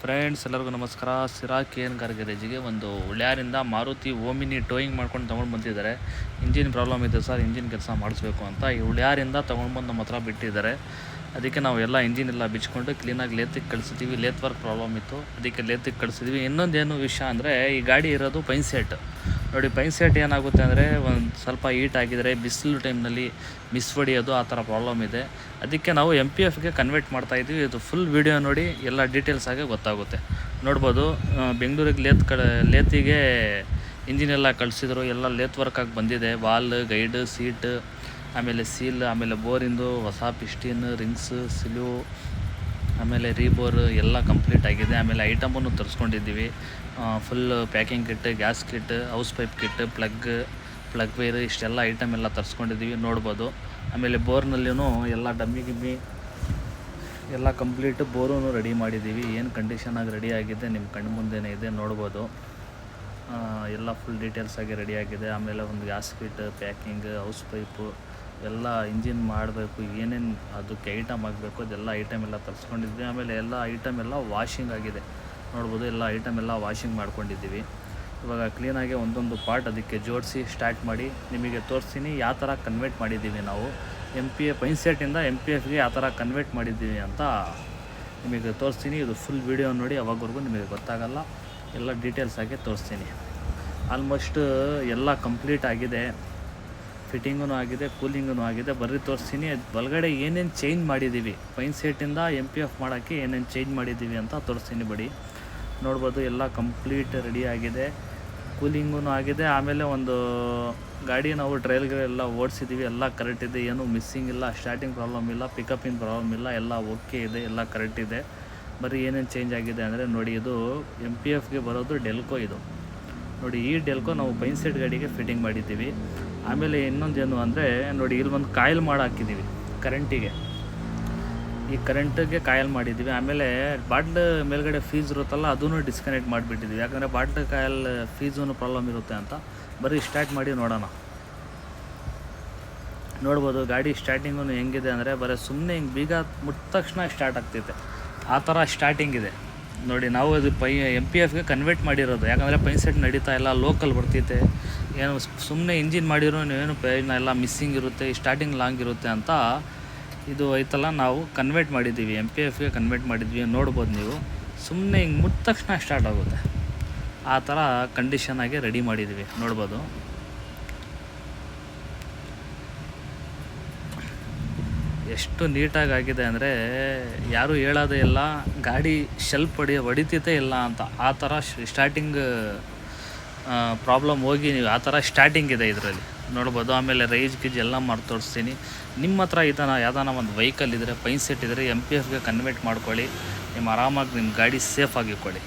Friends ಎಲ್ಲರಿಗೂ ನಮಸ್ಕಾರ. ಸಿರಾ KN car ಗ್ಯಾರೇಜಿಗೆ ಒಂದು ಉಳ್ಯಾರಿಂದ ಮಾರುತಿ ಓಮಿನಿ ಟೋಯಿಂಗ್ ಮಾಡ್ಕೊಂಡು ತೊಗೊಂಡು ಬಂದಿದ್ದಾರೆ. ಇಂಜಿನ್ ಪ್ರಾಬ್ಲಮ್ ಇದೆ ಸರ್, ಇಂಜಿನ್ ಕೆಲಸ ಮಾಡಿಸ್ಬೇಕು ಅಂತ ಈ ಉಳ್ಯಾರಿಂದ ತೊಗೊಂಡ್ಬಂದು ನಮ್ಮ ಹತ್ರ ಬಿಟ್ಟಿದ್ದಾರೆ. ಅದಕ್ಕೆ ನಾವು ಎಲ್ಲ ಇಂಜಿನ್ ಎಲ್ಲ ಬಿಚ್ಕೊಂಡು ಕ್ಲೀನಾಗಿ ಲೇತಿಗೆ ಕಳಿಸಿದ್ದೀವಿ. ಲೇತ್ ವರ್ಕ್ ಪ್ರಾಬ್ಲಮ್ ಇತ್ತು, ಅದಕ್ಕೆ ಲೇತಿಗೆ ಕಳಿಸಿದ್ವಿ. ಇನ್ನೊಂದೇನು ವಿಷಯ ಅಂದರೆ ಈ ಗಾಡಿ ಇರೋದು ಪೈನ್ ಸೆಟ್ ನೋಡಿ. ಪೈನ್ ಸೆಟ್ ಏನಾಗುತ್ತೆ ಅಂದರೆ ಒಂದು ಸ್ವಲ್ಪ ಹೀಟ್ ಆಗಿದರೆ ಬಿಸಿಲು ಟೈಮ್ನಲ್ಲಿ ಮಿಸ್ ಹೊಡಿಯೋದು, ಆ ಥರ ಪ್ರಾಬ್ಲಮ್ ಇದೆ. ಅದಕ್ಕೆ ನಾವು MPFಗೆ ಕನ್ವರ್ಟ್ ಮಾಡ್ತಾಯಿದ್ವಿ. ಇದು ಫುಲ್ ವೀಡಿಯೋ ನೋಡಿ ಎಲ್ಲ ಡೀಟೇಲ್ಸ್ ಆಗಿ ಗೊತ್ತಾಗುತ್ತೆ. ನೋಡ್ಬೋದು, ಬೆಂಗಳೂರಿಗೆ ಲೇತಿಗೆ ಇಂಜಿನ್ ಎಲ್ಲ ಕಳಿಸಿದ್ರು. ಎಲ್ಲ ಲೇತ್ ವರ್ಕಾಗಿ ಬಂದಿದೆ. ವಾಲ್, ಗೈಡ್, ಸೀಟ್, ಆಮೇಲೆ ಸೀಲ್, ಆಮೇಲೆ ಬೋರಿಂದು ಹೊಸ ಪಿಸ್ಟಿನ್, ರಿಂಗ್ಸ್, ಸಿಲು, ಆಮೇಲೆ ರೀಬೋರ್ ಎಲ್ಲ ಕಂಪ್ಲೀಟ್ ಆಗಿದೆ. ಆಮೇಲೆ ಐಟಮನ್ನು ತರಿಸ್ಕೊಂಡಿದ್ದೀವಿ. Full packing kit, gas kit, house pipe kit, plug wire, ಇಷ್ಟೆಲ್ಲ ಐಟಮ್ ಎಲ್ಲ ತರಿಸ್ಕೊಂಡಿದ್ದೀವಿ. ನೋಡ್ಬೋದು. ಆಮೇಲೆ ಬೋರ್ನಲ್ಲಿಯೂ ಎಲ್ಲ ಡಮ್ಮಿ ಗಿಮ್ಮಿ ಎಲ್ಲ ಕಂಪ್ಲೀಟ್ ಬೋರೂ ರೆಡಿ ಮಾಡಿದ್ದೀವಿ. ಏನು ಕಂಡೀಷನಾಗಿ ರೆಡಿ ಆಗಿದೆ ನಿಮ್ಮ ಕಣ್ಣು ಮುಂದೆನೇ ಇದೆ, ನೋಡ್ಬೋದು. ಎಲ್ಲ ಫುಲ್ ಡೀಟೇಲ್ಸ್ ಆಗಿ ರೆಡಿ ಆಗಿದೆ. ಆಮೇಲೆ ಒಂದು gas kit, packing, house pipe ಎಲ್ಲ ಇಂಜಿನ್ ಮಾಡಬೇಕು, ಏನೇನು ಅದಕ್ಕೆ ಐಟಮ್ ಆಗಬೇಕು ಅದೆಲ್ಲ ಐಟಮ್ ಎಲ್ಲ ತರಿಸ್ಕೊಂಡಿದ್ವಿ. ಆಮೇಲೆ ಎಲ್ಲ ಐಟಮ್ ಎಲ್ಲ ವಾಷಿಂಗ್ ಆಗಿದೆ, ನೋಡ್ಬೋದು. ಎಲ್ಲ ಐಟಮ್ ಎಲ್ಲ ವಾಷಿಂಗ್ ಮಾಡ್ಕೊಂಡಿದ್ದೀವಿ. ಇವಾಗ ಕ್ಲೀನಾಗಿ ಒಂದೊಂದು ಪಾರ್ಟ್ ಅದಕ್ಕೆ ಜೋಡಿಸಿ ಸ್ಟಾರ್ಟ್ ಮಾಡಿ ನಿಮಗೆ ತೋರಿಸ್ತೀನಿ ಯಾವ ಥರ ಕನ್ವರ್ಟ್ ಮಾಡಿದ್ದೀವಿ ನಾವು. ಪೈನ್ ಸೆಟ್ಟಿಂದ MPFಗೆ ಯಾವ ಥರ ಕನ್ವರ್ಟ್ ಮಾಡಿದ್ದೀವಿ ಅಂತ ನಿಮಗೆ ತೋರಿಸ್ತೀನಿ. ಇದು ಫುಲ್ ವೀಡಿಯೋ ನೋಡಿ, ಅವಾಗವರೆಗೂ ನಿಮಗೆ ಗೊತ್ತಾಗಲ್ಲ. ಎಲ್ಲ ಡೀಟೇಲ್ಸ್ ಆಗಿ ತೋರಿಸ್ತೀನಿ. ಆಲ್ಮೋಸ್ಟ್ ಎಲ್ಲ ಕಂಪ್ಲೀಟ್ ಆಗಿದೆ. ಫಿಟ್ಟಿಂಗೂ ಆಗಿದೆ, ಕೂಲಿಂಗೂ ಆಗಿದೆ. ಬರ್ರಿ ತೋರಿಸ್ತೀನಿ. ಒಳಗಡೆ ಏನೇನು ಚೇಂಜ್ ಮಾಡಿದ್ದೀವಿ, ಪೈನ್ ಸೆಟ್ಟಿಂದ MPF ಮಾಡೋಕ್ಕೆ ಏನೇನು ಚೇಂಜ್ ಮಾಡಿದ್ದೀವಿ ಅಂತ ತೋರಿಸ್ತೀನಿ ಬಡಿ. ನೋಡ್ಬೋದು, ಎಲ್ಲ ಕಂಪ್ಲೀಟ್ ರೆಡಿ ಆಗಿದೆ, ಕೂಲಿಂಗೂ ಆಗಿದೆ. ಆಮೇಲೆ ಒಂದು ಗಾಡಿ ನಾವು ಟ್ರಯಲ್ಗಳೆಲ್ಲ ಓಡಿಸಿದ್ದೀವಿ, ಎಲ್ಲ ಕರೆಕ್ಟ್ ಇದೆ, ಏನೂ ಮಿಸ್ಸಿಂಗ್ ಇಲ್ಲ, ಸ್ಟಾರ್ಟಿಂಗ್ ಪ್ರಾಬ್ಲಮ್ ಇಲ್ಲ, ಪಿಕಪ್ಪಿಂಗ್ ಪ್ರಾಬ್ಲಮ್ ಇಲ್ಲ, ಎಲ್ಲ ಓಕೆ ಇದೆ, ಎಲ್ಲ ಕರೆಕ್ಟ್ ಇದೆ. ಬರೀ ಏನೇನು ಚೇಂಜ್ ಆಗಿದೆ ಅಂದರೆ ನೋಡಿ, ಇದು MPFಗೆ ಬರೋದು ಡೆಲ್ಕೋ. ಇದು ನೋಡಿ, ಈ ಡೆಲ್ಕೋ ನಾವು ಪೈನ್ ಸೆಟ್ ಗಾಡಿಗೆ ಫಿಟ್ಟಿಂಗ್ ಮಾಡಿದ್ದೀವಿ. ಆಮೇಲೆ ಇನ್ನೊಂದೇನು ಅಂದರೆ ನೋಡಿ, ಇಲ್ಲಿ ಒಂದು ಕಾಯಿಲ್ ಮಾಡಿ ಹಾಕಿದ್ದೀವಿ ಕರೆಂಟಿಗೆ. ಈ ಕರೆಂಟಿಗೆ ಕಾಯಿಲ್ ಮಾಡಿದ್ದೀವಿ. ಆಮೇಲೆ ಬಾಟ್ಲ್ ಮೇಲ್ಗಡೆ ಫೀಸ್ ಇರುತ್ತಲ್ಲ, ಅದನ್ನು ಡಿಸ್ಕನೆಕ್ಟ್ ಮಾಡಿಬಿಟ್ಟಿದ್ದೀವಿ. ಯಾಕಂದರೆ ಬಾಟ್ಲ್ ಕಾಯಿಲ್ ಫೀಸೂ ಪ್ರಾಬ್ಲಮ್ ಇರುತ್ತೆ ಅಂತ. ಬರೀ ಸ್ಟಾರ್ಟ್ ಮಾಡಿ ನೋಡೋಣ. ನೋಡ್ಬೋದು, ಗಾಡಿ ಸ್ಟಾರ್ಟಿಂಗೂ ಹೆಂಗಿದೆ ಅಂದರೆ ಬರೀ ಸುಮ್ಮನೆ ಹಿಂಗೆ ಬೀಗ ಮುಟ್ಟಿದ ತಕ್ಷಣ ಸ್ಟಾರ್ಟ್ ಆಗ್ತೈತೆ, ಆ ಥರ ಸ್ಟಾರ್ಟಿಂಗ್ ಇದೆ ನೋಡಿ. ನಾವು ಅದು MPFಗೆ ಕನ್ವರ್ಟ್ ಮಾಡಿರೋದು, ಯಾಕಂದರೆ ಪೈನ್ ಸೆಟ್ ನಡೀತಾ ಇಲ್ಲ, ಲೋಕಲ್ ಬರ್ತೈತೆ. ಏನು ಸುಮ್ಮನೆ ಇಂಜಿನ್ ಮಾಡಿರೋ ನೀವೇನು ಪ್ರಯೋಜನ ಎಲ್ಲ, ಮಿಸ್ಸಿಂಗ್ ಇರುತ್ತೆ, ಸ್ಟಾರ್ಟಿಂಗ್ ಲಾಂಗ್ ಇರುತ್ತೆ ಅಂತ ಇದು ಐತಲ್ಲ, ನಾವು ಕನ್ವರ್ಟ್ ಮಾಡಿದ್ದೀವಿ, MPFಗೆ ಕನ್ವರ್ಟ್ ಮಾಡಿದ್ವಿ. ನೋಡ್ಬೋದು ನೀವು, ಸುಮ್ಮನೆ ಹಿಂಗೆ ಮುಟ್ಟಿದ ತಕ್ಷಣ ಸ್ಟಾರ್ಟ್ ಆಗುತ್ತೆ, ಆ ಥರ ಕಂಡೀಷನಾಗಿ ರೆಡಿ ಮಾಡಿದ್ದೀವಿ. ನೋಡ್ಬೋದು, ಎಷ್ಟು ನೀಟಾಗಿ ಆಗಿದೆ ಅಂದರೆ ಯಾರೂ ಹೇಳೋದೇ ಇಲ್ಲ, ಗಾಡಿ ಶೆಲ್ಫ್ ಹೊಡಿತೈತೆ ಇಲ್ಲ ಅಂತ. ಆ ಥರ ಸ್ಟಾರ್ಟಿಂಗ್ ಪ್ರಾಬ್ಲಮ್ ಹೋಗಿ ನೀವು ಆ ಥರ ಸ್ಟಾರ್ಟಿಂಗ್ ಇದೆ ಇದರಲ್ಲಿ, ನೋಡ್ಬೋದು. ಆಮೇಲೆ ರೈಜ್ ಗಿಜ್ ಎಲ್ಲ ಮಾಡಿ ತೋರಿಸ್ತೀನಿ. ನಿಮ್ಮ ಹತ್ರ ಯಾವ್ದಾನ ಒಂದು ವೆಹಿಕಲ್ ಇದ್ದರೆ, ಪೈನ್ ಸೆಟ್ ಇದ್ದರೆ MPFಗೆ ಕನ್ವರ್ಟ್ ಮಾಡ್ಕೊಳ್ಳಿ. ನಿಮ್ಮ ಆರಾಮಾಗಿ ನಿಮ್ಮ ಗಾಡಿ ಸೇಫಾಗಿ ಇಟ್ಕೊಳ್ಳಿ.